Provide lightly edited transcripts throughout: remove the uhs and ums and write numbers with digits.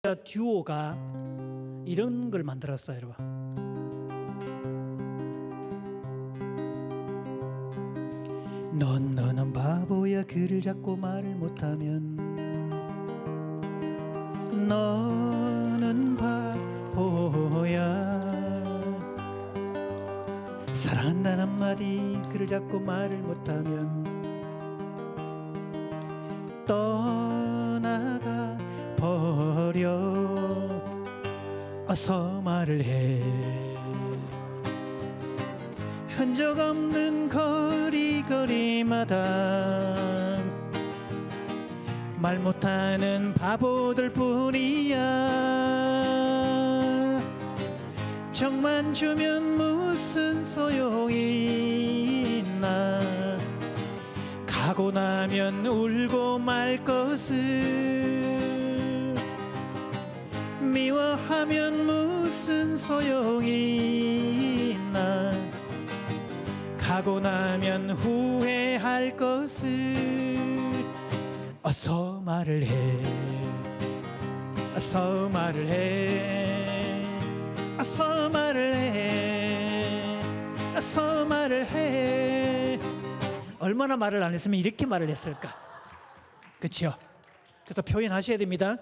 듀오가 이런 걸 만들었어요, 여러분. 너는 바보야, 글을 잡고 말을 못하면. 너는 바보야, 사랑한다는 한마디 글을 잡고 말을 못하면 떠나가 버려. 어서 말을 해. 흔적 없는 거리마다 말 못하는 바보들 뿐이야. 정만 주면 무슨 소용이 있나. 가고 나면 울고 말 것을 미워하면 무슨 소용이 있나. 가고 나면 후회할 것을 어서 말을 해. 어서 말을 해. 어서 말을 해. 어서 말을 해. 얼마나 말을 안 했으면 이렇게 말을 했을까. 그렇죠? 그래서 표현하셔야 됩니다.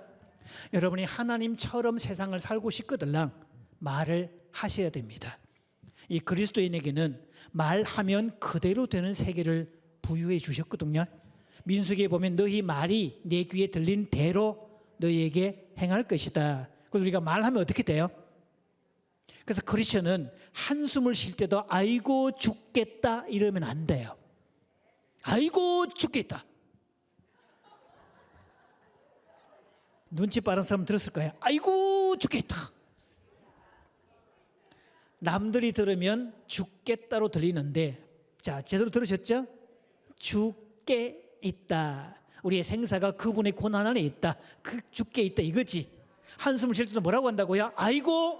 여러분이 하나님처럼 세상을 살고 싶거들랑 말을 하셔야 됩니다. 이 그리스도인에게는 말하면 그대로 되는 세계를 부여해 주셨거든요. 민수기에 보면 너희 말이 내 귀에 들린 대로 너희에게 행할 것이다. 그래서 우리가 말하면 어떻게 돼요? 그래서 크리스천은 한숨을 쉴 때도 아이고 죽겠다 이러면 안 돼요. 아이고 죽겠다. 눈치 빠른 사람 들었을 거예요. 아이고 죽겠다. 남들이 들으면 죽겠다로 들리는데, 자, 제대로 들으셨죠? 죽게 있다. 우리의 생사가 그분의 고난 안에 있다. 그 죽게 있다 이거지. 한숨을 쉴 때도 뭐라고 한다고요? 아이고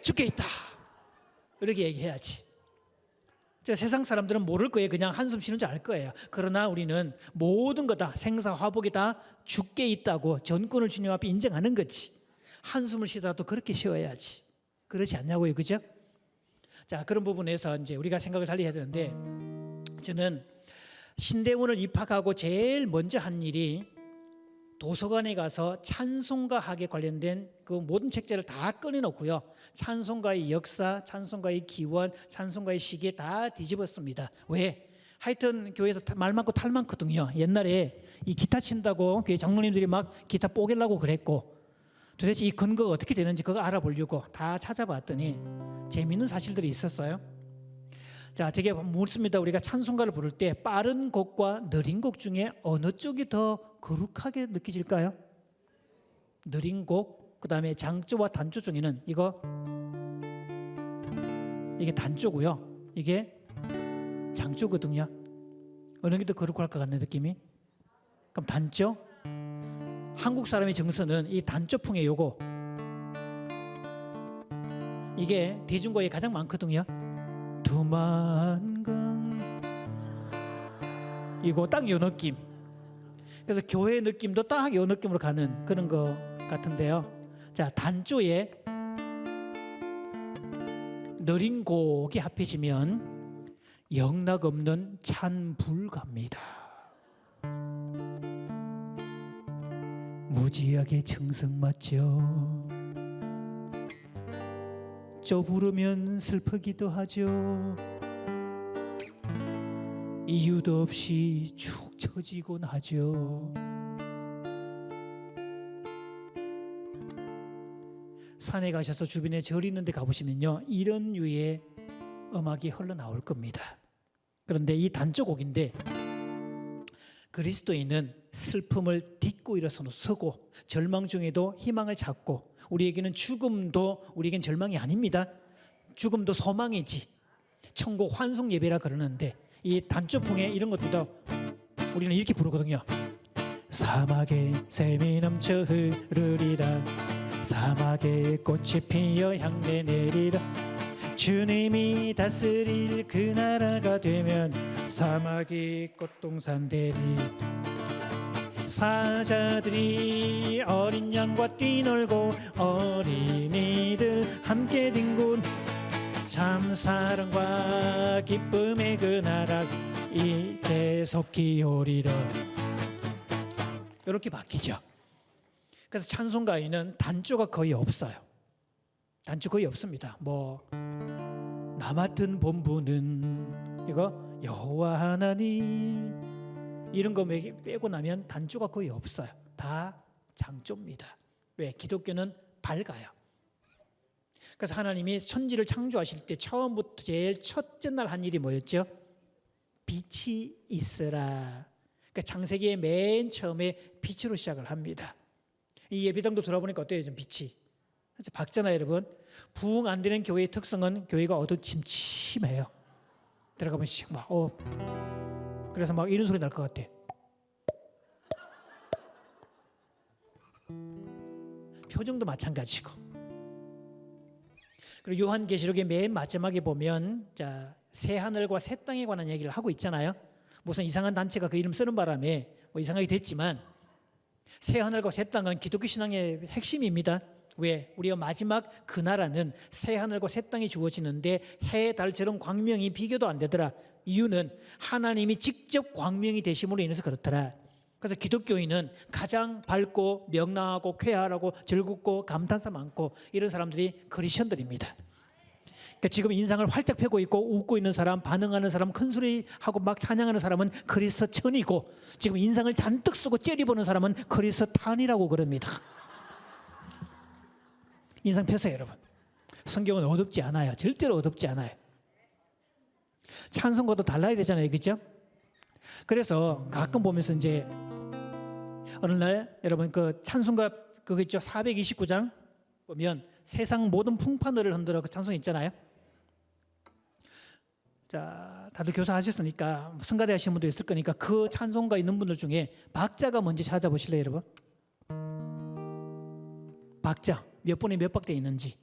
죽게 있다. 이렇게 얘기해야지. 세상 사람들은 모를 거예요. 그냥 한숨 쉬는 줄 알 거예요. 그러나 우리는 모든 거 다 생사 화복이 다 죽게 있다고 전권을 주님 앞에 인정하는 거지. 한숨을 쉬더라도 그렇게 쉬어야지. 그렇지 않냐고요, 그죠? 자, 그런 부분에서 이제 우리가 생각을 달리 해야 되는데, 저는 신대원을 입학하고 제일 먼저 한 일이 도서관에 가서 찬송가학에 관련된 그 모든 책자를 다 꺼내놓고요, 찬송가의 역사, 찬송가의 기원, 찬송가의 시기 다 뒤집었습니다. 왜? 하여튼 교회에서 말 많고 탈 많거든요. 옛날에 이 기타 친다고 교회 장로님들이 막 기타 뽀개려고 그랬고, 도대체 이 근거가 어떻게 되는지 그거 알아보려고 다 찾아봤더니 재미있는 사실들이 있었어요. 자, 되게 묻습니다. 우리가 찬송가를 부를 때 빠른 곡과 느린 곡 중에 어느 쪽이 더 거룩하게 느껴질까요? 느린 곡, 그 다음에 장조와 단조 중에는 이게 단조고요, 이게 장조거든요. 어느 게 더 거룩할 것 같는 느낌이? 그럼 단조? 한국 사람의 정서는 이 단조풍의 요거, 이게 대중가에 가장 많거든요. 두만강, 이거 딱 요 느낌. 그래서 교회 느낌도 딱 요 느낌으로 가는 그런 거 같은데요. 자, 단조에 느린 곡이 합해지면 영락 없는 찬불가입니다. 무지하게 정성맞죠. 부르면 슬프기도 하죠. 이유도 없이 축 처지곤 하죠. 산에 가셔서 주변에 절 있는 데 가보시면요, 이런 류의 음악이 흘러나올 겁니다. 그런데 이 단조곡인데, 그리스도인은 슬픔을 딛고 일어서고 절망 중에도 희망을 찾고, 우리에게는 죽음도 우리에겐 절망이 아닙니다. 죽음도 소망이지. 천국 환송 예배라 그러는데, 이 단조풍에 이런 것들도 우리는 이렇게 부르거든요. 사막에 샘이 넘쳐 흐르리라. 사막에 꽃이 피어 향내 내리라. 주님이 다스릴 그 나라가 되면 사막이 꽃동산 되리. 사자들이 어린 양과 뛰놀고 어린이들 함께 뒹군 참 사랑과 기쁨의 그 나라 이제 속히 오리라. 이렇게 바뀌죠. 그래서 찬송가에는 단조가 거의 없어요. 단조 거의 없습니다. 뭐 나 맡은 본부는 이거 여호와 하나님 이런 거 빼고 나면 단조가 거의 없어요. 다 장조입니다. 왜? 기독교는 밝아요. 그래서 하나님이 천지를 창조하실 때 처음부터 제일 첫째 날 한 일이 뭐였죠? 빛이 있으라. 그러니까 창세기의 맨 처음에 빛으로 시작을 합니다. 이 예배당도 들어보니까 어때요? 좀 빛이 밝잖아요, 여러분. 부흥 안 되는 교회의 특성은 교회가 어두침침해요. 들어가면 막 그래서 막 이런 소리 날 것 같아. 표정도 마찬가지고. 그리고 요한계시록의 맨 마지막에 보면 새 하늘과 새 땅에 관한 얘기를 하고 있잖아요. 무슨 이상한 단체가 그 이름 쓰는 바람에 뭐 이상하게 됐지만 새 하늘과 새 땅은 기독교 신앙의 핵심입니다. 왜? 우리가 마지막 그 나라는 새 하늘과 새 땅이 주어지는데 해, 달처럼 광명이 비교도 안 되더라. 이유는 하나님이 직접 광명이 되심으로 인해서 그렇더라. 그래서 기독교인은 가장 밝고 명랑하고 쾌활하고 즐겁고 감탄사 많고 이런 사람들이 크리스천들입니다. 그러니까 지금 인상을 활짝 펴고 있고 웃고 있는 사람, 반응하는 사람, 큰 소리하고 막 찬양하는 사람은 그리스천이고 지금 인상을 잔뜩 쓰고 째려보는 사람은 그리스탄이라고 그럽니다. 인상 펴세요, 여러분. 성경은 어둡지 않아요. 절대로 어둡지 않아요. 찬송가도 달라야 되잖아요, 그렇죠? 그래서 가끔 보면서 이제 어느 날 여러분 그 찬송가 그거 있죠? 429장 보면 세상 모든 풍파늘을 흔들어 그 찬송 있잖아요. 자, 다들 교사하셨으니까 성가대 하시는 분도 있을 거니까 그 찬송가 있는 분들 중에 박자가 뭔지 찾아보실래요, 여러분? 박자 몇 번에 몇 박자 있는지.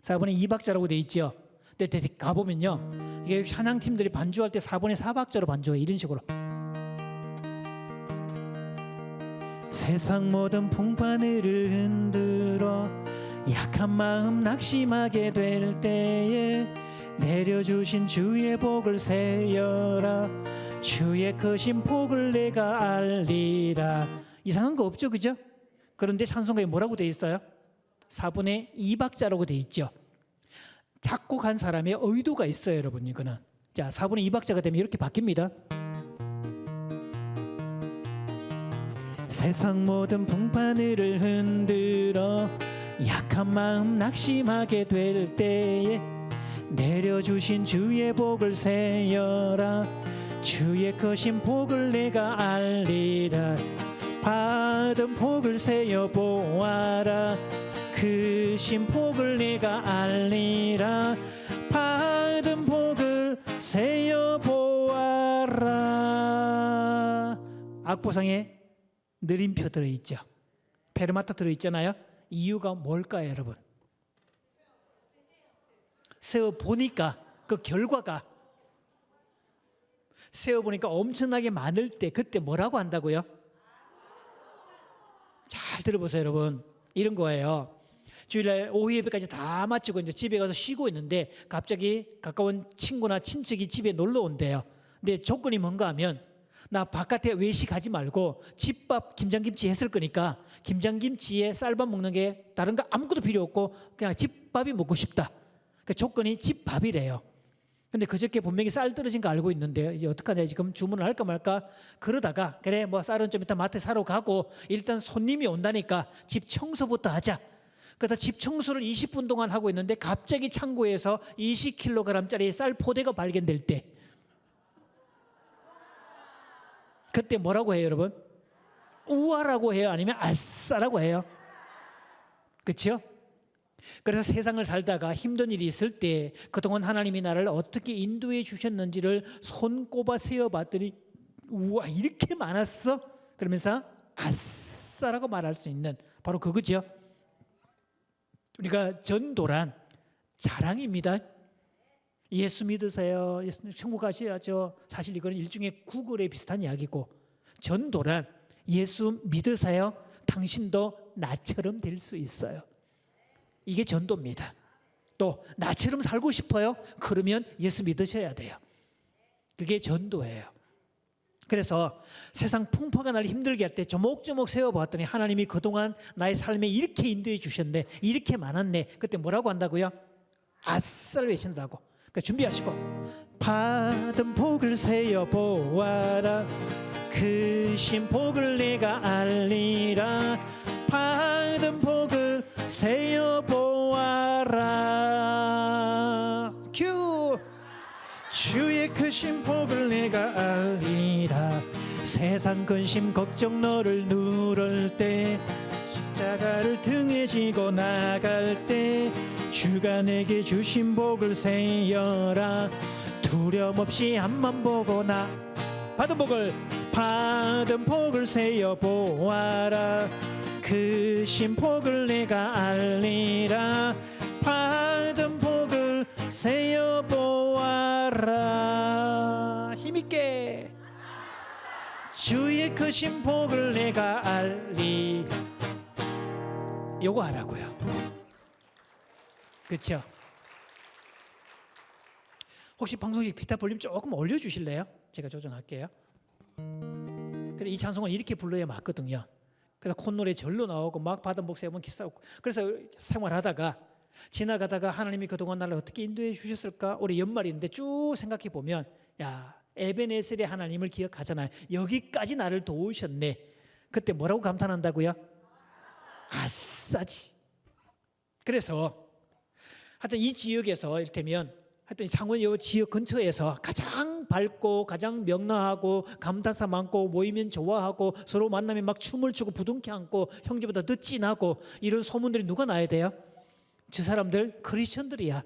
4번에 2박자라고 돼 있죠. 근데 가보면요, 이게 찬양팀들이 반주할 때 4번에 4박자로 반주해요. 이런 식으로. 세상 모든 풍파늘을 흔들어 약한 마음 낙심하게 될 때에 내려주신 주의 복을 세여라. 주의 크신 복을 내가 알리라. 이상한 거 없죠, 그죠? 그런데 찬송가에 뭐라고 돼 있어요? 4분의 2박자라고 돼 있죠. 작곡한 사람의 의도가 있어요, 여러분. 이거는 자 4분의 2박자가 되면 이렇게 바뀝니다. 세상 모든 풍파늘을 흔들어 약한 마음 낙심하게 될 때에 내려주신 주의 복을 세여라. 주의 크신 복을 내가 알리라. 받은 복을 세여 보아라. 크신 복을 내가 알리라. 받은 복을 세여 보아라. 악보상에 느림표 들어있죠. 페르마타 들어있잖아요. 이유가 뭘까요, 여러분? 세어보니까 그 결과가 세어보니까 엄청나게 많을 때 그때 뭐라고 한다고요? 잘 들어보세요, 여러분. 이런 거예요. 주일날 오후 예배까지 다 마치고 이제 집에 가서 쉬고 있는데 갑자기 가까운 친구나 친척이 집에 놀러 온대요. 근데 조건이 뭔가 하면 나 바깥에 외식하지 말고 집밥 김장김치 했을 거니까 김장김치에 쌀밥 먹는 게 다른 거 아무것도 필요 없고 그냥 집밥이 먹고 싶다. 그 조건이 집밥이래요. 근데 그저께 분명히 쌀 떨어진 거 알고 있는데 이제 어떡하냐, 지금 주문을 할까 말까 그러다가 그래 뭐 쌀은 좀 이따 마트에 사러 가고 일단 손님이 온다니까 집 청소부터 하자. 그래서 집 청소를 20분 동안 하고 있는데 갑자기 창고에서 20kg짜리 쌀 포대가 발견될 때 그때 뭐라고 해요, 여러분? 우와라고 해요? 아니면 아싸라고 해요? 그렇죠? 그래서 세상을 살다가 힘든 일이 있을 때 그동안 하나님이 나를 어떻게 인도해 주셨는지를 손꼽아 세어봤더니 우와 이렇게 많았어? 그러면서 아싸라고 말할 수 있는 바로 그거죠. 우리가 전도란 자랑입니다. 예수 믿으세요. 예수 천국 가셔야죠. 사실 이거는 일종의 구걸에 비슷한 이야기고 전도란 예수 믿으세요. 당신도 나처럼 될 수 있어요. 이게 전도입니다. 또 나처럼 살고 싶어요? 그러면 예수 믿으셔야 돼요. 그게 전도예요. 그래서 세상 풍파가 나를 힘들게 할 때 조목조목 세워보았더니 하나님이 그동안 나의 삶에 이렇게 인도해 주셨네, 이렇게 많았네. 그때 뭐라고 한다고요? 아싸를 외친다고. 그러니까 준비하시고, 받은 복을 세어보아라, 그 신복을 내가 알리라. 받은 복을 세어보아라. 큐. 주의 크신 복을 내가 알리라. 세상 근심 걱정 너를 누를 때, 십자가를 등에 지고 나갈 때, 주가 내게 주신 복을 세어라. 두려움 없이 앞만 보고 나 받은 복을 세어보아라. 그 신복을 내가 알리라. 받은 복을 세어보아라. 힘있게. 주의 크신 복을 내가 알리. 요거 하라고요. 그렇죠? 혹시 방송국 기타 볼륨 조금 올려주실래요? 제가 조정할게요. 근데 이 찬송은 이렇게 불러야 맞거든요. 그래서 콧노래 절로 나오고 막 받은 복 세우면 기싸우고. 그래서 생활하다가 지나가다가 하나님이 그동안 나를 어떻게 인도해 주셨을까? 올해 연말인데 쭉 생각해 보면, 야, 에베네셀의 하나님을 기억하잖아요. 여기까지 나를 도우셨네. 그때 뭐라고 감탄한다고요? 아싸지. 그래서 하여튼 이 지역에서 이를테면 하여튼 창원 요 지역 근처에서 가장 밝고 가장 명랑하고 감탄사 많고 모이면 좋아하고 서로 만나면 막 춤을 추고 부둥켜 안고 형제보다 더 찐하고 이런 소문들이 누가 나야 돼요? 저 사람들 크리스천들이야.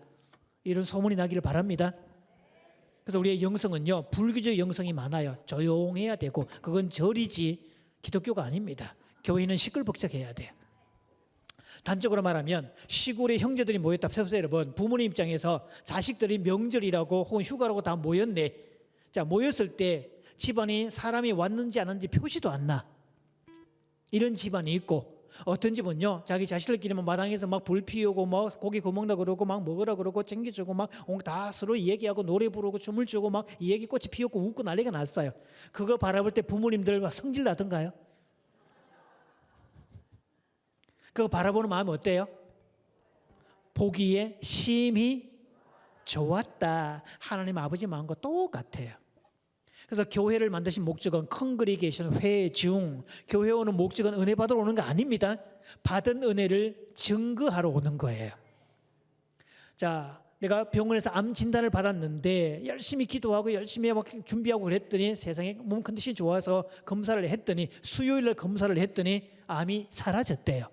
이런 소문이 나기를 바랍니다. 그래서 우리의 영성은요, 불교적 영성이 많아요. 조용해야 되고 그건 절이지 기독교가 아닙니다. 교회는 시끌벅적해야 돼요. 단적으로 말하면 시골에 형제들이 모였다. 세보세요 여러분. 부모님 입장에서 자식들이 명절이라고 혹은 휴가라고 다 모였네. 자, 모였을 때 집안이 사람이 왔는지 안 왔는지 표시도 안 나. 이런 집안이 있고, 어떤 집은요 자기 자식들끼리만 마당에서 막 불 피우고 막 고기 구먹나 그러고 막 먹으라 그러고 챙겨주고 막 다 서로 얘기하고 노래 부르고 춤을 추고 막 얘기꽃이 피었고 웃고 난리가 났어요. 그거 바라볼 때 부모님들 막 성질 나던가요? 그거 바라보는 마음이 어때요? 보기에 심히 좋았다. 하나님 아버지 마음과 똑같아요. 그래서 교회를 만드신 목적은 컨그리게이션, 회중. 교회 오는 목적은 은혜 받으러 오는 거 아닙니다. 받은 은혜를 증거하러 오는 거예요. 자, 내가 병원에서 암 진단을 받았는데 열심히 기도하고 열심히 막 준비하고 그랬더니 세상에 몸 컨디션이 좋아서 검사를 했더니 수요일날 검사를 했더니 암이 사라졌대요.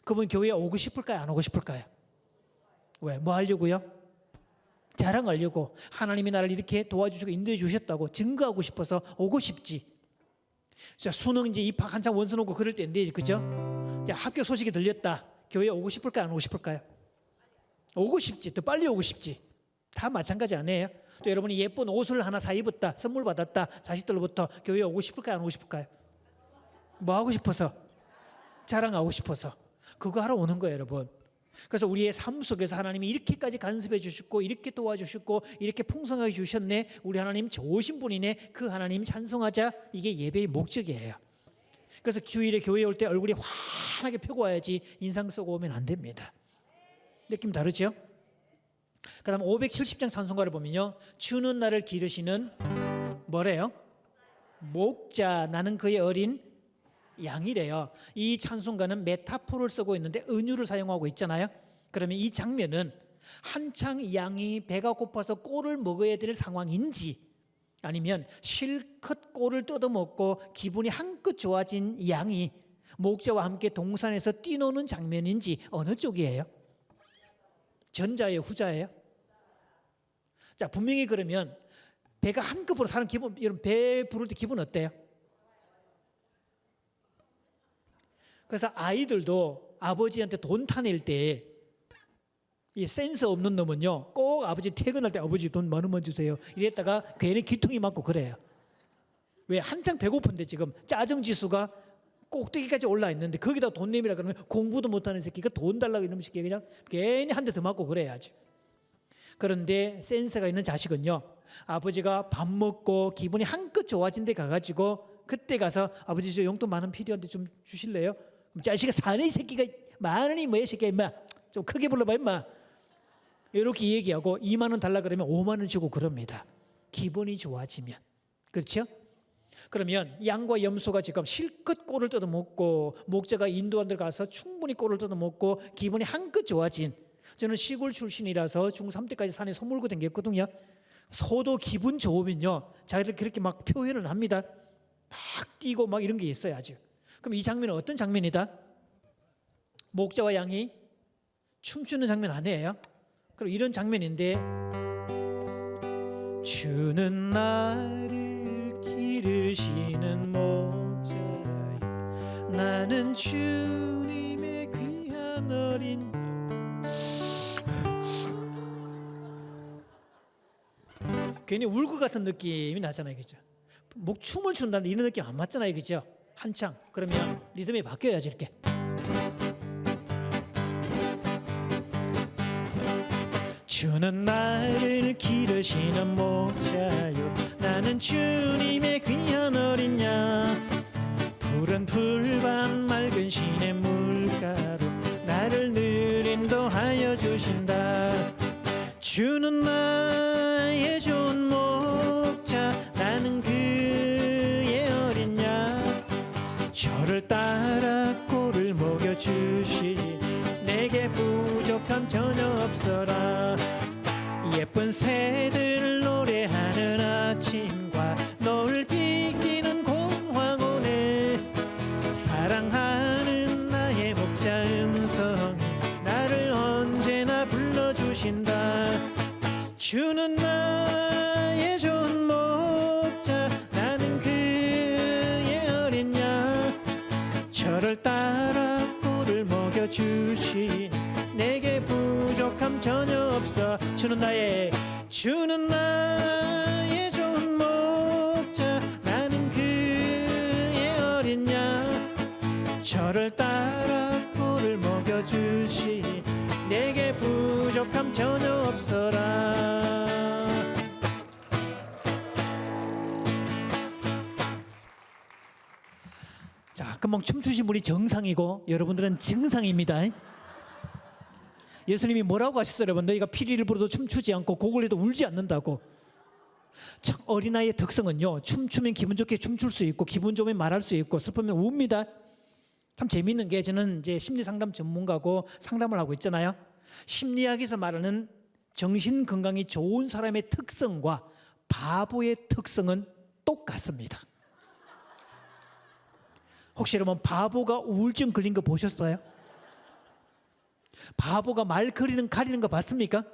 그분 교회에 오고 싶을까요? 안 오고 싶을까요? 왜? 뭐 하려고요? 자랑하려고. 하나님이 나를 이렇게 도와주시고 인도해 주셨다고 증거하고 싶어서 오고 싶지. 자, 수능 이제 입학 한창 원서 놓고 그럴 때인데, 그죠? 자, 합격 소식이 들렸다. 교회에 오고 싶을까요? 안 오고 싶을까요? 오고 싶지. 더 빨리 오고 싶지. 다 마찬가지 아니에요? 또 여러분이 예쁜 옷을 하나 사 입었다, 선물 받았다, 자식들로부터 교회에 오고 싶을까요? 안 오고 싶을까요? 뭐 하고 싶어서? 자랑하고 싶어서. 그거 하러 오는 거예요, 여러분. 그래서 우리의 삶 속에서 하나님이 이렇게까지 간섭해 주셨고 이렇게 도와주셨고 이렇게 풍성하게 주셨네. 우리 하나님 좋으신 분이네. 그 하나님 찬송하자. 이게 예배의 목적이에요. 그래서 주일에 교회에 올 때 얼굴이 환하게 펴고 와야지 인상 쓰고 오면 안 됩니다. 느낌 다르죠? 그 다음 570장 찬송가를 보면요, 주는 나를 기르시는 뭐래요? 목자. 나는 그의 어린 양이래요. 이 찬송가는 메타포를 쓰고 있는데 은유를 사용하고 있잖아요. 그러면 이 장면은 한창 양이 배가 고파서 꼴을 먹어야 될 상황인지, 아니면 실컷 꼴을 뜯어먹고 기분이 한껏 좋아진 양이 목자와 함께 동산에서 뛰노는 장면인지 어느 쪽이에요? 전자예요, 후자예요? 자, 분명히 그러면 배가 한꺼번에 사람 기분, 여러분 배 부를 때 기분 어때요? 그래서 아이들도 아버지한테 돈 타낼 때 이 센스 없는 놈은요, 꼭 아버지 퇴근할 때 아버지 돈 10,000원 주세요 이랬다가 괜히 기통이 맞고 그래요. 왜 한창 배고픈데 지금 짜증 지수가 꼭대기까지 올라 있는데 거기다 돈 내밀라 그러면 공부도 못하는 새끼가 돈 달라고 이놈 새끼 그냥 괜히 한 대 더 맞고 그래야지. 그런데 센스가 있는 자식은요, 아버지가 밥 먹고 기분이 한껏 좋아진 데 가가지고 그때 가서 아버지 저 용돈 10,000원 필요한데 좀 주실래요? 그럼 자식아 사내 새끼가 10,000원이 뭐야 새끼야 임마 좀 크게 불러봐 임마 이렇게 얘기하고 20,000원 달라 그러면 50,000원 주고 그럽니다. 기분이 좋아지면. 그렇죠? 그러면 양과 염소가 지금 실컷 꼴을 뜯어먹고 목자가 인도한 데 가서 충분히 꼴을 뜯어먹고 기분이 한껏 좋아진, 저는 시골 출신이라서 중3 때까지 산에 소 몰고 다녔거든요. 소도 기분 좋으면요 자기들 그렇게 막 표현을 합니다. 막 뛰고 막 이런 게 있어요 아주. 그럼 이 장면은 어떤 장면이다? 목자와 양이 춤추는 장면 아니에요? 그럼 이런 장면인데, 주는 나를 기르시는 목자, 나는 주님의 귀한 어린. 괜히 울 것 같은 느낌이 나잖아요, 그죠? 목 춤을 춘다는데 이런 느낌 안 맞잖아요, 그죠? 한창 그러면 리듬이 바뀌어야지 이렇게. 주는 나를 기르시는 목자요, 나는 주님의 귀한 어린 양, 푸른 풀밭 맑은 시냇 물가로 나를 늘 인도하여 주신다. 주는 나의 좋은 목자, 나는 그의 어린 양, 저를 따라 꼴을 먹여주시니 내게 부족함 전혀 없어라. 예쁜 새들 노래하는 아침과 노을 비키는 공황원에 사랑하는 나의 목자 음성이 나를 언제나 불러주신다. 주는 나의 좋은 목자, 나는 그의 어린 양, 저를 따라 꼴을 먹여주신 내게 부족함 전혀 없어. 주는 나의 좋은 목자, 나는 그의 어린 양, 저를 따라 꼴을 먹여주신 내게 부족함 전혀 없어라. 자, 금방 춤추신 분이 정상이고 여러분들은 증상입니다. 예수님이 뭐라고 하셨어요, 여러분? 너희가 피리를 불어도 춤추지 않고 곡을 해도 울지 않는다고. 참 어린아이의 특성은요, 춤추면 기분 좋게 춤출 수 있고 기분 좋으면 말할 수 있고 슬프면 웁니다. 참 재미있는 게, 저는 이제 심리 상담 전문가고 상담을 하고 있잖아요. 심리학에서 말하는 정신 건강이 좋은 사람의 특성과 바보의 특성은 똑같습니다. 혹시 여러분 바보가 우울증 걸린 거 보셨어요? 바보가 말 가리는 거 봤습니까?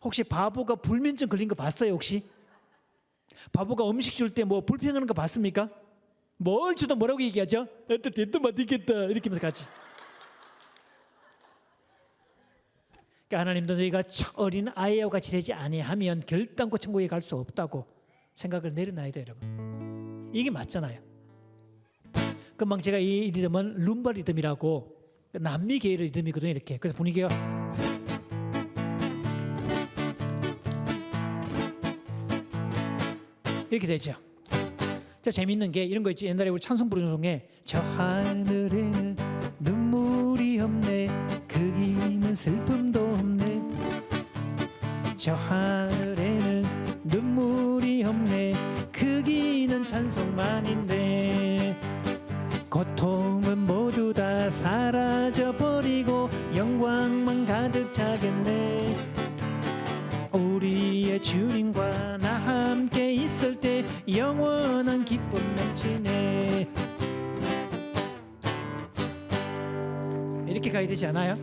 혹시 바보가 불면증 걸린 거 봤어요 혹시? 바보가 음식 줄 때 뭐 불평하는 거 봤습니까? 뭘 주도 뭐라고 얘기하죠? 됐다 맛있겠다 이렇게 하면서 같이. 그러니까 하나님도 너희가 어린 아이와 같이 되지 아니하면 결단코 천국에 갈 수 없다고 생각을 내려놔야 돼요, 여러분. 이게 맞잖아요. 금방 제가 이 리듬은 룸바 리듬이라고 남미 계열의 리듬이거든요, 이렇게. 그래서 분위기가 이렇게 되죠. 자, 재밌는 게 이런 거 있지. 옛날에 우리 찬송 부르는 중에 저 하늘에는 눈물이 없네, 거기는 슬픔도 없네, 저 하늘에는 눈물이 없네, 거기는 찬송만인데, 고통은 모두 다 사라져버리고 영광만 가득 차겠네. 우리의 주님과 나 함께 있을 때 영원한 기쁨 넘치네. 이렇게 가야 되지 않아요?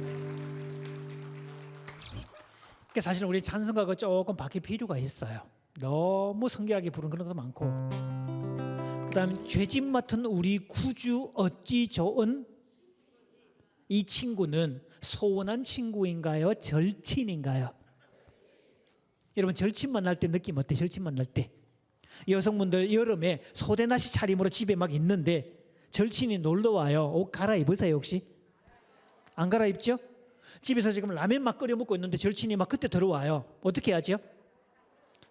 그러니까 사실은 우리 찬송가가 조금 바뀔 필요가 있어요. 너무 성결하게 부르는 그런 것도 많고, 그다음 죄짐 맡은 우리 구주 어찌 좋은, 이 친구는 소원한 친구인가요? 절친인가요? 여러분 절친 만날 때 느낌 어때? 절친 만날 때 여성분들 여름에 소대나시 차림으로 집에 막 있는데 절친이 놀러 와요. 옷 갈아입으세요 혹시? 안 갈아입죠? 집에서 지금 라면 막 끓여 먹고 있는데 절친이 막 그때 들어와요. 어떻게 하죠?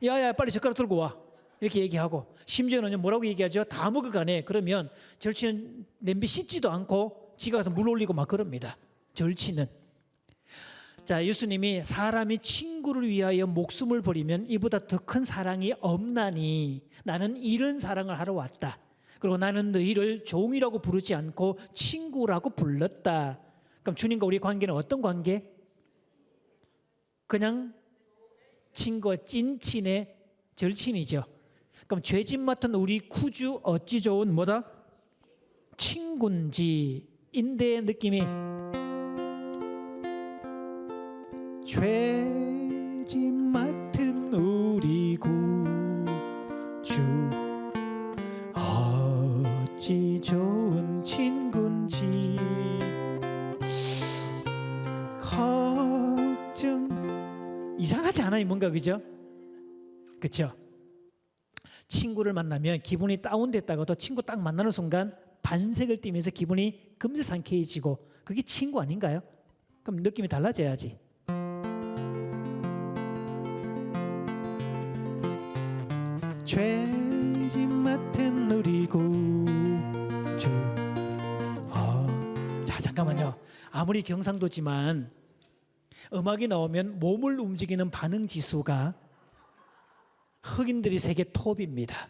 야야 빨리 젓가락 들고 와. 이렇게 얘기하고, 심지어는 뭐라고 얘기하죠? 다 먹어가네. 그러면 절친은 냄비 씻지도 않고 지가 가서 물 올리고 막 그럽니다. 절친은. 자, 예수님이 사람이 친구를 위하여 목숨을 버리면 이보다 더 큰 사랑이 없나니 나는 이런 사랑을 하러 왔다. 그리고 나는 너희를 종이라고 부르지 않고 친구라고 불렀다. 그럼 주님과 우리 관계는 어떤 관계? 그냥 친구, 찐친의 절친이죠. 그럼 죄짓 맡은 우리 구주 어찌 좋은 뭐다? 친군지 인대의 느낌이, 죄짓 맡은 우리 구주 어찌 좋은 친군지. 걱정 이상하지 않아요? 뭔가 그죠? 그렇죠? 친구를 만나면 기분이 다운됐다가도 친구 딱 만나는 순간 반색을 띠면서 기분이 금세 상쾌해지고, 그게 친구 아닌가요? 그럼 느낌이 달라져야지. 죄짓 맡은 우리 구주. 자, 잠깐만요. 아무리 경상도지만 음악이 나오면 몸을 움직이는 반응 지수가 흑인들이 세계 톱입니다.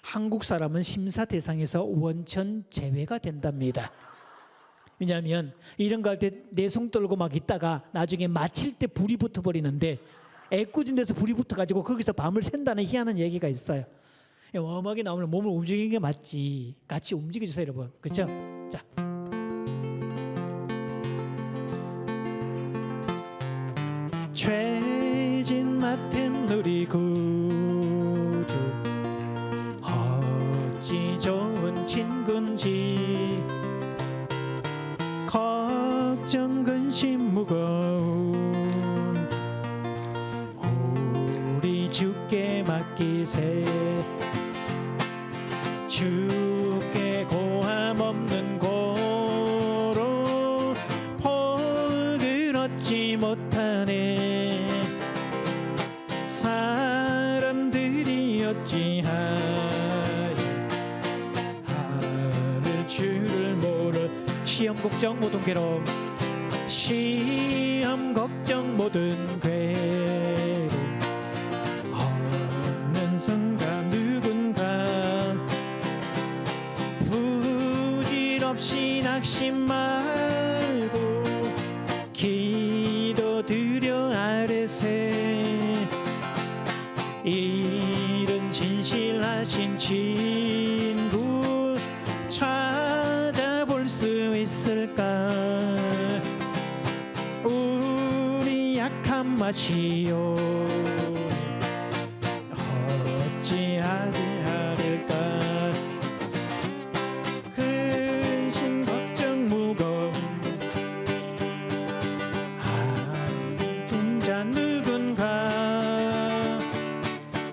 한국 사람은 심사 대상에서 원천 제외가 된답니다. 왜냐하면 이런 거 할 때 내숭 떨고 막 있다가 나중에 마칠 때 불이 붙어버리는데, 애꿎은 데서 불이 붙어가지고 거기서 밤을 샌다는 희한한 얘기가 있어요. 음악이 나오면 몸을 움직이는 게 맞지. 같이 움직여주세요 여러분. 그렇죠? 자, 죄짓 맡은 우리 구주 어찌 좋은 친군지. 걱정 근심 무거운 우리 주께 맡기세. 주께 고함 없는 고로 복을 얻지 못하네. 사람들이 어찌하여 하를 줄을 모르. 시험 걱정 모든 괴로움, 시험 걱정 모든 괴로움 없는 순간 누군가 부질없이 낙심 말고 기도드려 아뢰세. 이른 진실하신 친구 찾아볼 수 있을까? 우리 약한 맛이요 어찌하리까? 근심 걱정 무거운 아픈 자 누군가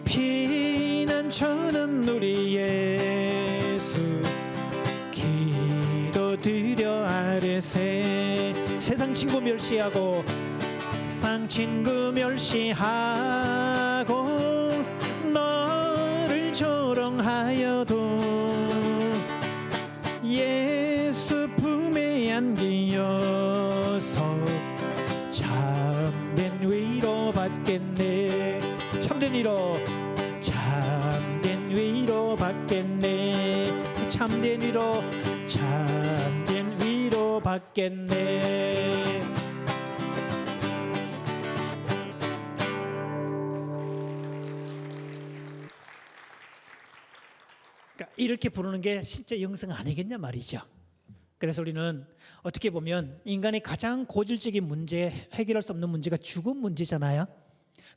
피난처는 우리 예수 기도드려 아뢰세. 세상 친구 멸시하고 상 친구 멸시하고 너를 조롱하여도 예수 품에 안기어서 참된 위로 받겠네. 참된 위로, 참된 위로 받겠네. 참된 위로, 참된 위로 받겠네. 그러니까 이렇게 부르는 게 실제 영성 아니겠냐 말이죠. 그래서 우리는 어떻게 보면 인간의 가장 고질적인 문제, 해결할 수 없는 문제가 죽음 문제잖아요.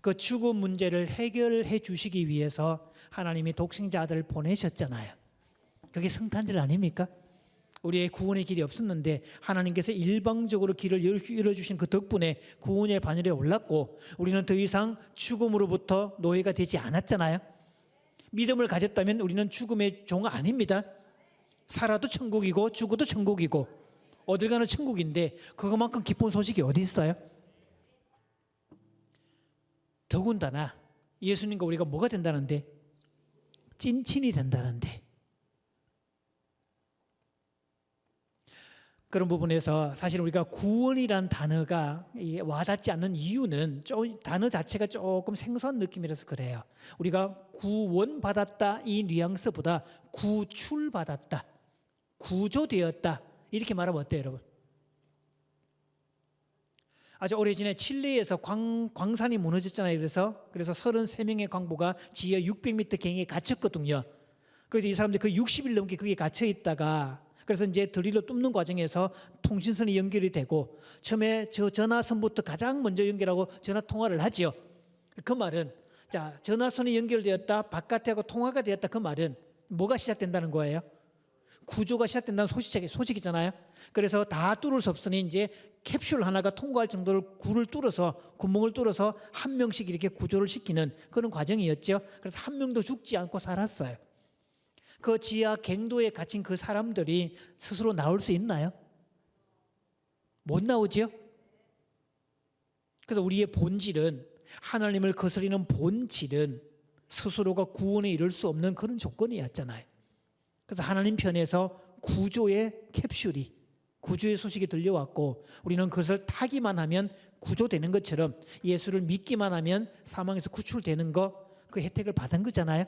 그 죽음 문제를 해결해 주시기 위해서 하나님이 독생자 아들을 보내셨잖아요. 그게 성탄절 아닙니까? 우리의 구원의 길이 없었는데 하나님께서 일방적으로 길을 열어주신 그 덕분에 구원의 반열에 올랐고, 우리는 더 이상 죽음으로부터 노예가 되지 않았잖아요. 믿음을 가졌다면 우리는 죽음의 종 아닙니다. 살아도 천국이고 죽어도 천국이고 어딜 가나 천국인데 그것만큼 기쁜 소식이 어디 있어요? 더군다나 예수님과 우리가 뭐가 된다는데? 찐친이 된다는데. 그런 부분에서 사실 우리가 구원이란 단어가 와닿지 않는 이유는 단어 자체가 조금 생소한 느낌이라서 그래요. 우리가 구원받았다 이 뉘앙스보다 구출받았다, 구조되었다 이렇게 말하면 어때요, 여러분? 아주 오래전에 칠레에서 광산이 무너졌잖아요. 그래서 33명의 광부가 지하 600m 갱에 갇혔거든요. 그래서 이 사람들이 그 60일 넘게 거기에 갇혀 있다가 그래서 이제 드릴로 뚫는 과정에서 통신선이 연결이 되고 처음에 저 전화선부터 가장 먼저 연결하고 전화 통화를 하지요. 그 말은 자, 전화선이 연결되었다, 바깥하고 통화가 되었다. 그 말은 뭐가 시작된다는 거예요? 구조가 시작된다는 소식이잖아요. 그래서 다 뚫을 수 없으니 이제 캡슐 하나가 통과할 정도로 구멍을 뚫어서 한 명씩 이렇게 구조를 시키는 그런 과정이었죠. 그래서 한 명도 죽지 않고 살았어요. 그 지하 갱도에 갇힌 그 사람들이 스스로 나올 수 있나요? 못 나오지요? 그래서 우리의 본질은, 하나님을 거스리는 본질은 스스로가 구원에 이를 수 없는 그런 조건이었잖아요. 그래서 하나님 편에서 구조의 캡슐이, 구조의 소식이 들려왔고 우리는 그것을 타기만 하면 구조되는 것처럼 예수를 믿기만 하면 사망에서 구출되는 거, 그 혜택을 받은 거잖아요.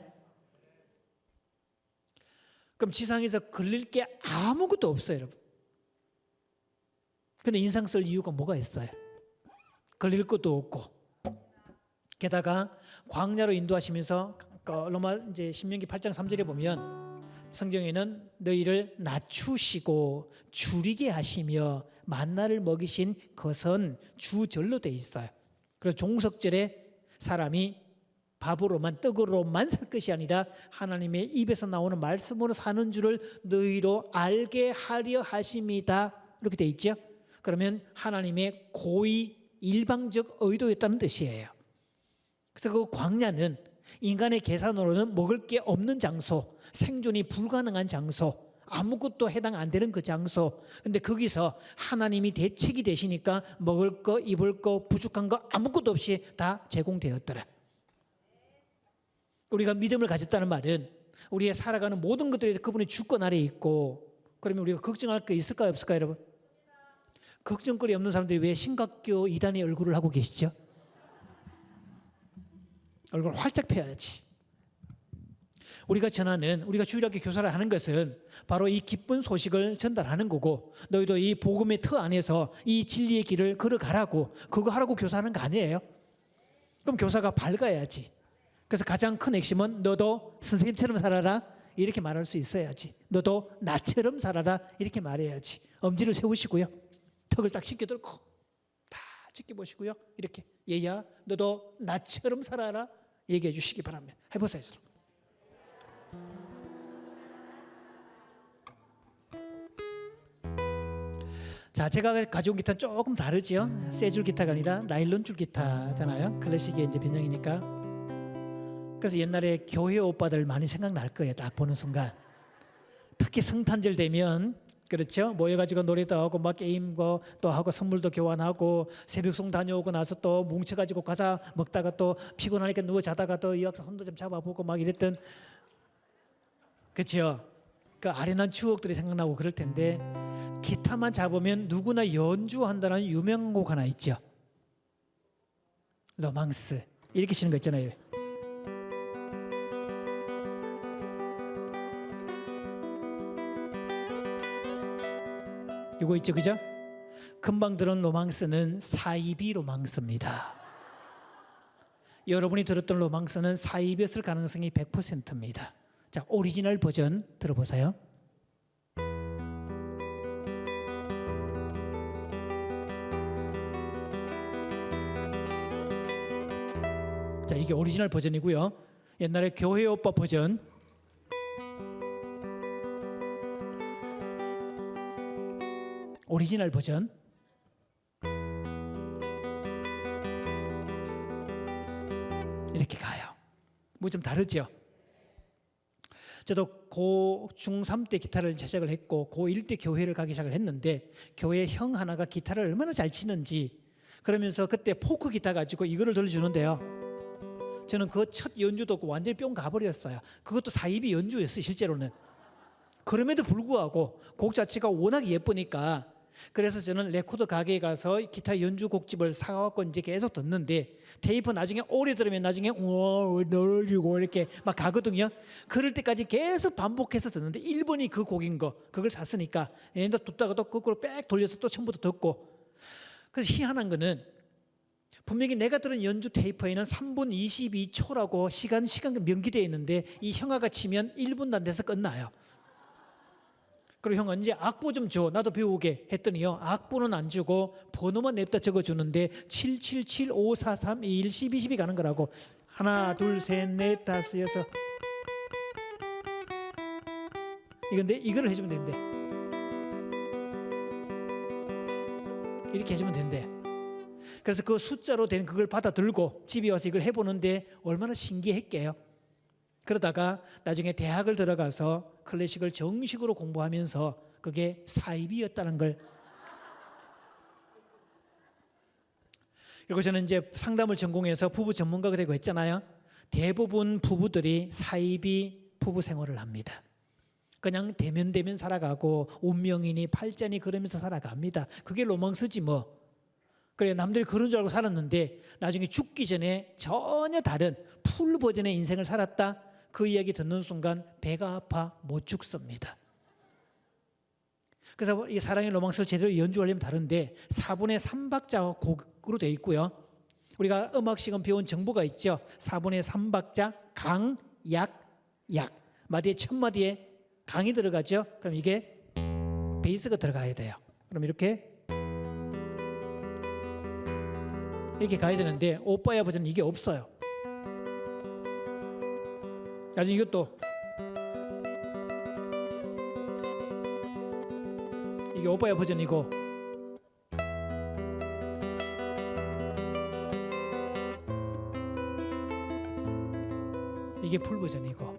그럼 지상에서 걸릴 게 아무것도 없어요, 여러분. 근데 인상 쓸 이유가 뭐가 있어요? 걸릴 것도 없고. 게다가 광야로 인도하시면서 로마 이제 신명기 8장 3절에 보면 성경에는 너희를 낮추시고 줄이게 하시며 만나를 먹이신 것은 주절로 돼 있어요. 그래서 종석절에 사람이 밥으로만 떡으로만 살 것이 아니라 하나님의 입에서 나오는 말씀으로 사는 줄을 너희로 알게 하려 하심이다. 이렇게 돼 있죠. 그러면 하나님의 고의 일방적 의도였다는 뜻이에요. 그래서 그 광야는 인간의 계산으로는 먹을 게 없는 장소, 생존이 불가능한 장소, 아무것도 해당 안 되는 그 장소. 근데 거기서 하나님이 대책이 되시니까 먹을 거, 입을 거, 부족한 거 아무것도 없이 다 제공되었더라. 우리가 믿음을 가졌다는 말은 우리의 살아가는 모든 것들이 그분의 주권 아래에 있고, 그러면 우리가 걱정할 게 있을까요, 없을까요, 여러분? 걱정거리 없는 사람들이 왜 신각교 이단의 얼굴을 하고 계시죠? 얼굴 활짝 펴야지. 우리가 주일학교 교사를 하는 것은 바로 이 기쁜 소식을 전달하는 거고, 너희도 이 복음의 터 안에서 이 진리의 길을 걸어가라고, 그거 하라고 교사하는 거 아니에요? 그럼 교사가 밝아야지. 그래서 가장 큰 핵심은 너도 선생님처럼 살아라 이렇게 말할 수 있어야지. 너도 나처럼 살아라 이렇게 말해야지. 엄지를 세우시고요, 턱을 딱 씻겨들고 다 지켜보시고요, 이렇게 얘야 너도 나처럼 살아라 얘기해 주시기 바랍니다. 해보세요. 자, 제가 가져온 기타는 조금 다르죠. 쇠줄 기타가 아니라 나일론 줄 기타잖아요. 클래식의 이제 변형이니까. 그래서 옛날에 교회 오빠들 많이 생각날 거예요. 딱 보는 순간. 특히 성탄절 되면, 그렇죠, 모여가지고 노래도 하고 막 게임도 또 하고 선물도 교환하고 새벽송 다녀오고 나서 또 뭉쳐가지고 과자 먹다가 또 피곤하니까 누워 자다가 또 이 학생 손도 좀 잡아보고 막 이랬던, 그렇죠. 그 아련한 추억들이 생각나고 그럴 텐데, 기타만 잡으면 누구나 연주한다는 유명한 곡 하나 있죠. 로망스 이렇게 치는 거 있잖아요. 이거 있죠, 그죠? 금방 들은 로망스는 사이비 로망스입니다. 여러분이 들었던 로망스는 사이비였을 가능성이 100%입니다. 자, 오리지널 버전 들어보세요. 자, 이게 오리지널 버전이고요. 옛날에 교회 오빠 버전, 오리지널 버전. 이렇게 가요. 뭐 좀 다르죠? 저도 고 중3 때 기타를 시작을 했고 고1 때 교회를 가기 시작을 했는데 교회 형 하나가 기타를 얼마나 잘 치는지 그러면서 그때 포크 기타 가지고 이거를 들려주는데요. 저는 그 첫 연주도 없고 완전히 뿅 가버렸어요. 그것도 사입이 연주였어요 실제로는. 그럼에도 불구하고 곡 자체가 워낙 예쁘니까 그래서 저는 레코드 가게에 가서 기타 연주 곡집을 사갖고 이제 계속 듣는데 테이프 나중에 오래 들으면 나중에 너를리고 이렇게 막 가거든요. 그럴 때까지 계속 반복해서 듣는데 1번이 그 곡인 거 그걸 샀으니까 얘도 듣다가 또 거꾸로 빽 돌려서 또 처음부터 듣고 그래서 희한한 거는 분명히 내가 들은 연주 테이프에는 3분 22초라고 시간 명기되어 있는데 이 형아가 치면 1분도 안 돼서 끝나요. 그리고 형 언제 악보 좀 줘 나도 배우게 했더니요 악보는 안 주고 번호만 냅다 적어주는데 777-543-21 12 12 가는 거라고 하나 둘 셋 넷 다섯 여섯 이건데 이거를 해주면 된대. 이렇게 해주면 된대. 그래서 그 숫자로 된 그걸 받아 들고 집에 와서 이걸 해보는데 얼마나 신기했게요. 그러다가 나중에 대학을 들어가서 클래식을 정식으로 공부하면서 그게 사입이었다는 걸. 그리고 저는 이제 상담을 전공해서 부부 전문가가 되고 했잖아요. 대부분 부부들이 사입이 부부 생활을 합니다. 그냥 대면 살아가고 운명이니 팔자니 그러면서 살아갑니다. 그게 로망스지 뭐. 그래 남들이 그런 줄 알고 살았는데 나중에 죽기 전에 전혀 다른 풀 버전의 인생을 살았다. 그 이야기 듣는 순간 배가 아파 못 죽습니다. 그래서 이 사랑의 로망스를 제대로 연주하려면 다른데 4분의 3박자 곡으로 되어 있고요. 우리가 음악식은 배운 정보가 있죠. 4분의 3박자 강, 약, 약 마디에 첫 마디에 강이 들어가죠. 그럼 이게 베이스가 들어가야 돼요. 그럼 이렇게 가야 되는데 오빠야 버전은 이게 없어요. 나중에 이것도 이게 오빠야 버전이고 이게 풀 버전이고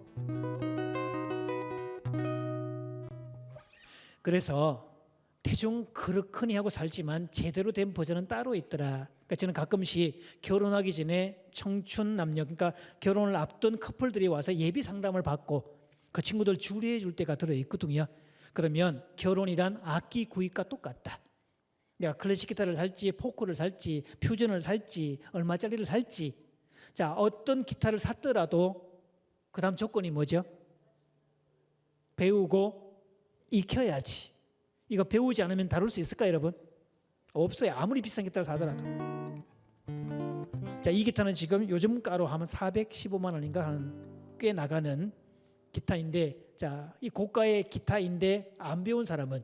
그래서 대충 그렇거니 하고 살지만 제대로 된 버전은 따로 있더라. 그러니까 저는 가끔씩 결혼하기 전에 청춘 남녀 그러니까 결혼을 앞둔 커플들이 와서 예비 상담을 받고 그 친구들 주례해 줄 때가 들어있거든요. 그러면 결혼이란 악기 구입과 똑같다. 내가 클래식 기타를 살지 포크를 살지 퓨전을 살지 얼마짜리를 살지 자 어떤 기타를 샀더라도 그 다음 조건이 뭐죠? 배우고 익혀야지. 이거 배우지 않으면 다룰 수 있을까 여러분? 없어요. 아무리 비싼 기타를 사더라도. 자, 이 기타는 지금 요즘 가로 하면 415만 원인가 하는 꽤 나가는 기타인데 자, 이 고가의 기타인데 안 배운 사람은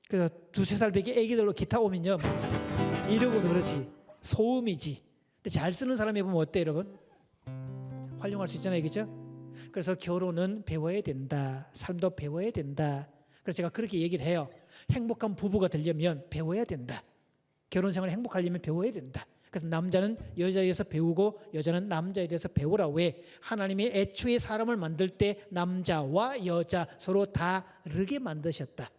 그래서 2-3살 배기 애기들로 기타 오면요 이러고 그러지 소음이지. 근데 잘 쓰는 사람이 보면 어때 여러분? 활용할 수 있잖아요. 그죠? 그래서 결혼은 배워야 된다. 삶도 배워야 된다. 그래서 제가 그렇게 얘기를 해요. 행복한 부부가 되려면 배워야 된다. 결혼 생활 행복하려면 배워야 된다. 그래서 남자는 여자에 대해서 배우고 여자는 남자에 대해서 배우라. 왜? 하나님이 애초에 사람을 만들 때 남자와 여자 서로 다르게 만드셨다.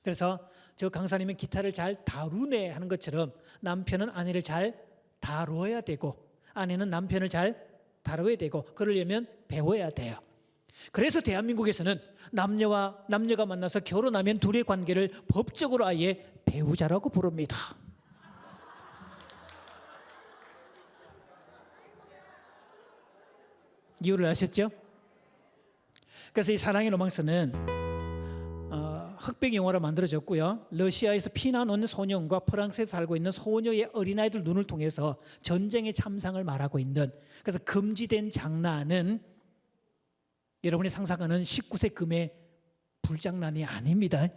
그래서 저 강사님은 기타를 잘 다루네 하는 것처럼 남편은 아내를 잘 다뤄야 되고 아내는 남편을 잘 다뤄야 되고 그러려면 배워야 돼요. 그래서 대한민국에서는 남녀가 만나서 결혼하면 둘의 관계를 법적으로 아예 배우자라고 부릅니다. 이유를 아셨죠? 그래서 이 사랑의 로망스는 흑백 영화로 만들어졌고요. 러시아에서 피난 온 소년과 프랑스에서 살고 있는 소녀의 어린아이들 눈을 통해서 전쟁의 참상을 말하고 있는 그래서 금지된 장난은 여러분이 상상하는 19세 금의 불장난이 아닙니다.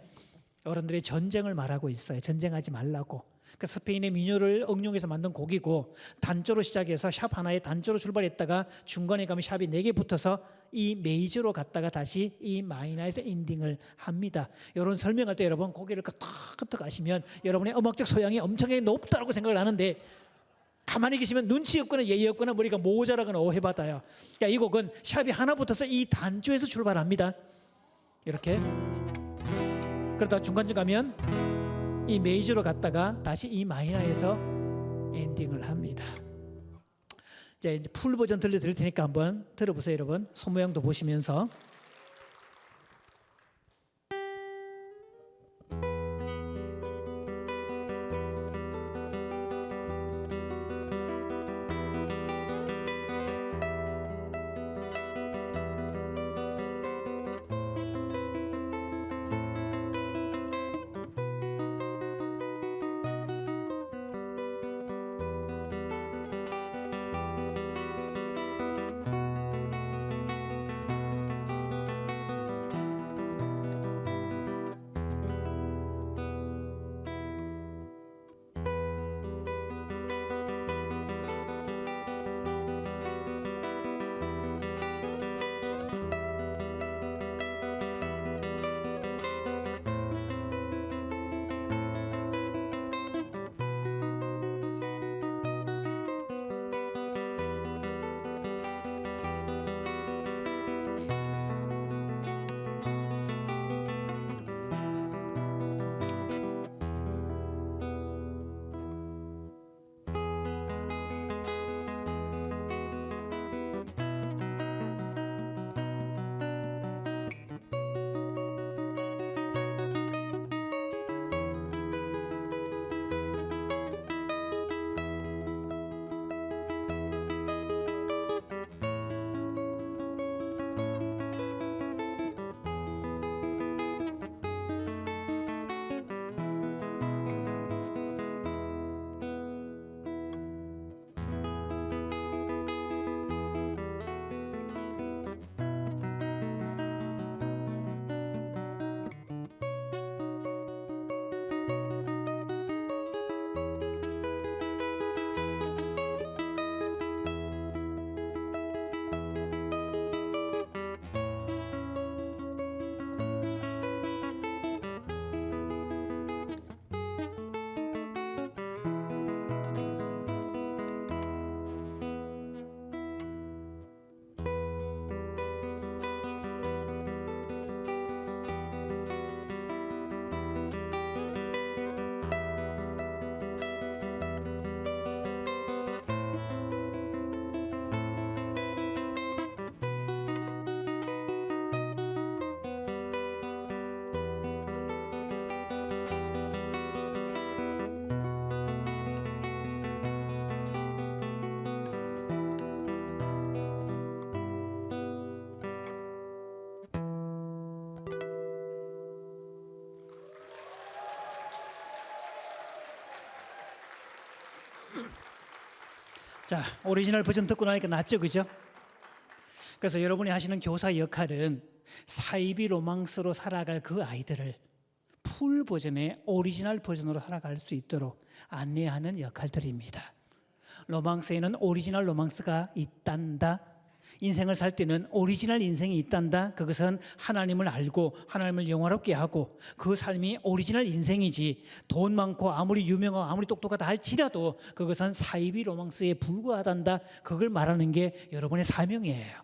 어른들의 전쟁을 말하고 있어요. 전쟁하지 말라고. 그러니까 스페인의 민요를 응용해서 만든 곡이고 단조로 시작해서 샵 하나에 단조로 출발했다가 중간에 가면 샵이 4개 붙어서 이 메이저로 갔다가 다시 이 마이너에서 엔딩을 합니다. 이런 설명할 때 여러분 고개를 끄덕끄덕 하시면 여러분의 음악적 소양이 엄청나게 높다고 생각을 하는데 가만히 계시면 눈치 없거나 예의 없거나 머리가 모자라거나 오해받아요. 야, 이 곡은 샵이 하나 붙어서 이 단조에서 출발합니다. 이렇게. 그러다 중간쯤 가면 이 메이저로 갔다가 다시 이 마이너에서 엔딩을 합니다. 이제 풀 버전 들려드릴 테니까 한번 들어보세요, 여러분. 손 모양도 보시면서. 자, 오리지널 버전 듣고 나니까 낫죠, 그죠? 그래서 여러분이 하시는 교사 역할은 사이비 로망스로 살아갈 그 아이들을 풀 버전의 오리지널 버전으로 살아갈 수 있도록 안내하는 역할들입니다. 로망스에는 오리지널 로망스가 있단다. 인생을 살 때는 오리지널 인생이 있단다. 그것은 하나님을 알고 하나님을 영화롭게 하고 그 삶이 오리지널 인생이지, 돈 많고 아무리 유명하고 아무리 똑똑하다 할지라도 그것은 사이비 로망스에 불과하단다. 그걸 말하는 게 여러분의 사명이에요.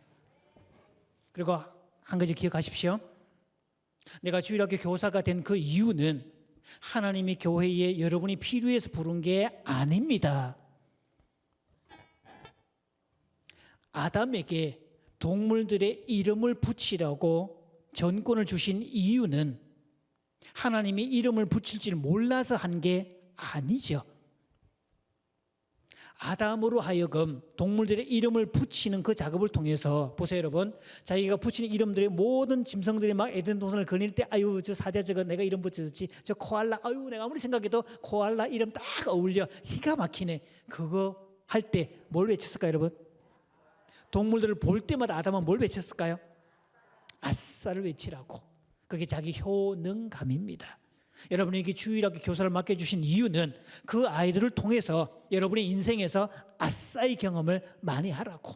그리고 한 가지 기억하십시오. 내가 주일학교 교사가 된 그 이유는 하나님이 교회에 여러분이 필요해서 부른 게 아닙니다. 아담에게 동물들의 이름을 붙이라고 전권을 주신 이유는 하나님이 이름을 붙일 줄 몰라서 한 게 아니죠. 아담으로 하여금 동물들의 이름을 붙이는 그 작업을 통해서 보세요, 여러분. 자기가 붙이는 이름들의 모든 짐승들이 막 에덴 동산을 거닐 때, 아유 저 사자 저거 내가 이름 붙여줬지, 저 코알라, 아유 내가 아무리 생각해도 코알라 이름 딱 어울려, 기가 막히네. 그거 할 때 뭘 외쳤을까요, 여러분? 동물들을 볼 때마다 아담은 뭘 외쳤을까요? 아싸를 외치라고. 그게 자기 효능감입니다. 여러분에게 주일학교 교사를 맡겨주신 이유는 그 아이들을 통해서 여러분의 인생에서 아싸의 경험을 많이 하라고.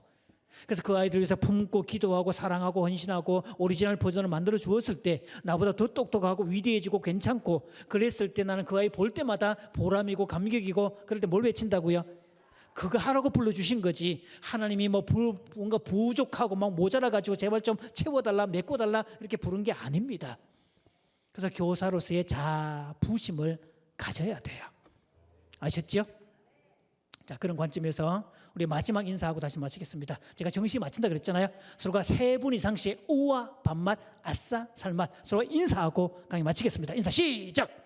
그래서 그 아이들을 위해서 품고 기도하고 사랑하고 헌신하고 오리지널 버전을 만들어 주었을 때 나보다 더 똑똑하고 위대해지고 괜찮고 그랬을 때 나는 그 아이 볼 때마다 보람이고 감격이고, 그럴 때 뭘 외친다고요? 그거 하라고 불러주신 거지. 하나님이 뭐 뭔가 부족하고 막 모자라가지고 제발 좀 채워달라, 메꿔달라 이렇게 부른 게 아닙니다. 그래서 교사로서의 자부심을 가져야 돼요. 아셨죠? 자, 그런 관점에서 우리 마지막 인사하고 다시 마치겠습니다. 제가 정시 마친다 그랬잖아요. 서로가 3분 이상씩 우와 밥맛, 아싸 살맛 서로 인사하고 강의 마치겠습니다. 인사 시작.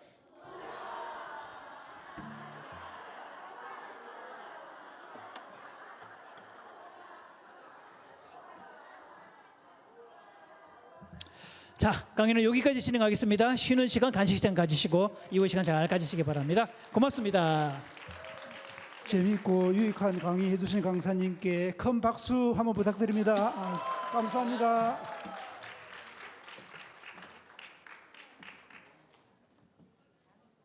자, 강의는 여기까지 진행하겠습니다. 쉬는 시간 간식 시간 가지시고 이후 시간 잘 가지시기 바랍니다. 고맙습니다. 재미있고 유익한 강의 해주신 강사님께 큰 박수 한번 부탁드립니다. 감사합니다.